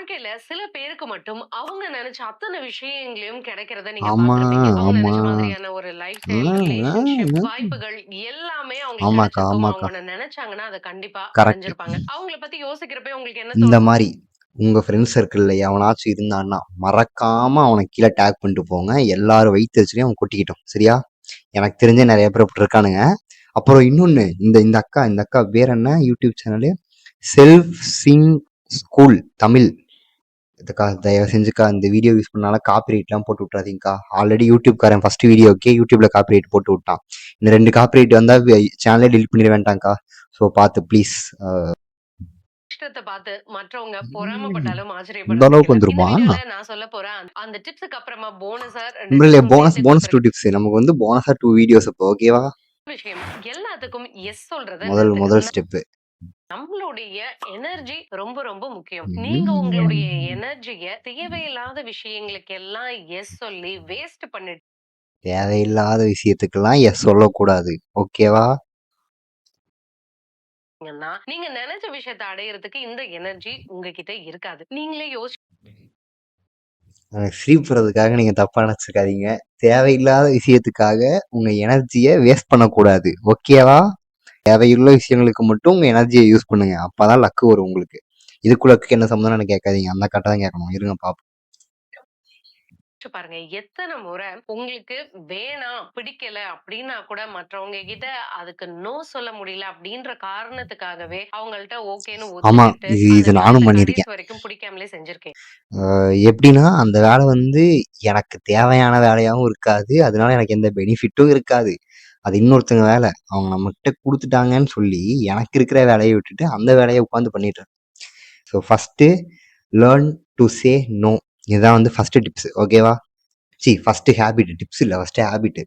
வாழ்க்கையில சில பேருக்கு மட்டும் அவங்க நெனச்ச அத்தன விஷயங்களையும் கிடைக்கிறத நீங்க ஆமா, பார்த்திருப்பீங்க. அவங்க ஆமா. நெனச்ச மாதிரியான ஒரு லைஃப் அ, ஸ்டைல், அ, ரிலேஷன்ஷிப், அ. வாய்ப்புகள் எல்லாமே அவங்களுக்கு ஆமாக்கா, கிடைச்சிருக்கும். அவங்க ஆமாக்கா. ஒண்ணு நெனச்சாங்கன்னா, அத கண்டிப்பா கரெக்ட். அடைஞ்சிருப்பாங்க. அவங்கள பத்தி யோசிக்கிறப்ப உங்களுக்கு என்ன இந்த தோணும்? மாரி உங்க ஃப்ரெண்ட்ஸ் சர்க்கிள்ல எவனாச்சும் இருந்தான்னா, மறக்காம அவன கீழ டேக் பண்ணிட்டு போங்க. எல்லார் வயித்தெரிச்சலையும் அவன் கொட்டிக்கிட்டும். சரியா? எனக்கு தெரிஞ்ச நெறைய பேர் அப்படி இருக்கானுங்க. அப்புறம் இன்னொன்னு, இந்த அக்கா பேர் என்ன? YouTube channel self Singh school Tamil. இதுக்கா தயவு செஞ்சுக்கா இந்த வீடியோ யூஸ் பண்ணால காப்பிரைட்லாம் போட்டு விட்றாதீங்கக்கா. ஆல்ரெடி யூடியூப்காரன் ஃபர்ஸ்ட் வீடியோக்கே யூடியூப்ல காப்பிரைட் போட்டு விட்டான். இந்த 2 காப்பிரைட் வந்தா சேனலே டெலிட் பண்ணிட வேண்டாம்க்கா. ஸோ பார்த்து ப்ளீஸ். இஷ்டத்த பார்த்து மற்றவங்க பொறாமப்பட்டாலும் இந்த ஆச்சரியப்படுறதுக்கு அளவுக்கு இல்ல. இந்த வந்துருமா? வீடியோல நான் சொல்லப் போற அந்த டிப்ஸுக்கு அப்புறமா போனஸா 2 இல்ல டிப்ஸும் போனஸ் சேர்த்து போனஸ் 2 குடுக்குறேன். டிப்ஸ். நமக்கு வந்து போனஸா 2 வீடியோஸ் இப்போ ஓகேவா? விஷயம் எல்லாத்துக்கும் எஸ் சொல்றத முதல் நிறுத்துங்க. முதல் ஸ்டெப்பு. நம்மளுடைய எனர்ஜி ரொம்ப ரொம்ப முக்கியம். நீங்க உங்களுடைய ம். எனர்ஜிய தேவையில்லாத விஷயங்களுக்கு எல்லாம் எஸ் சொல்லி வேஸ்ட் தேவையில்லாத விஷயத்துக்கெல்லாம் எஸ் சொல்லக்கூடாது. ஓகேவா? பண்ணிட்டீங்கன்னா, நீங்க நெனச்ச விஷயத்த அடையறதுக்கு இந்த எனர்ஜி உங்ககிட்ட இருக்காது. நீங்களே எனக்கு சிரிப்பு வர்றதுக்காக நீங்க தப்பா நினைச்சுக்காதீங்க. தேவையில்லாத விஷயத்துக்காக உங்க எனர்ஜிய வேஸ்ட் பண்ணக்கூடாது. ஓகேவா? தேவையுள்ள விஷயங்களுக்கு மட்டும் உங்க எனர்ஜிய யூஸ் பண்ணுங்க. அப்பதான் லக்கு வரும் உங்களுக்கு. இதுக்கு லக்குக்கு என்ன சம்மந்தம்னு கேட்காதீங்க. அந்த அக்காட்ட தான் கேட்கணும். இருங்க பாப்போம். யோசிச்சு பாருங்க. எத்தன முறை உங்களுக்கு வேணாம், பிடிக்கல அப்டின்னா கூட மற்றவங்க கிட்ட அதுக்கு நோ சொல்ல முடியல அப்டின்ற காரணத்துக்காகவே அவங்கள்ட்ட ஓகேன்னு ஆமா. ஒத்துக்கிட்டு இது அந்த இது நானும் விஷயத்த கடைசி பண்ணியிருக்கேன். வரைக்கும் பிடிக்காமலே செஞ்சிருக்கீங்க. எப்படின்னா, அந்த வேலை வந்து எனக்கு தேவையான வேலையாவும் இருக்காது. அதனால எனக்கு எந்த பெனிஃபிட்டும் இருக்காது. அது இன்னொருத்தங்க வேலை. அவங்க நம்மகிட்ட குடுத்துட்டாங்கன்னு சொல்லி, எனக்கு இருக்கிற வேலைய விட்டுட்டு, அந்த வேலைய உட்காந்து பண்ணிட்டு so first learn to say no. இதுதான் வந்து ஃபர்ஸ்ட் டிப்ஸ். ஓகேவா? First habit. டிப்ஸ் இல்ல. First habit.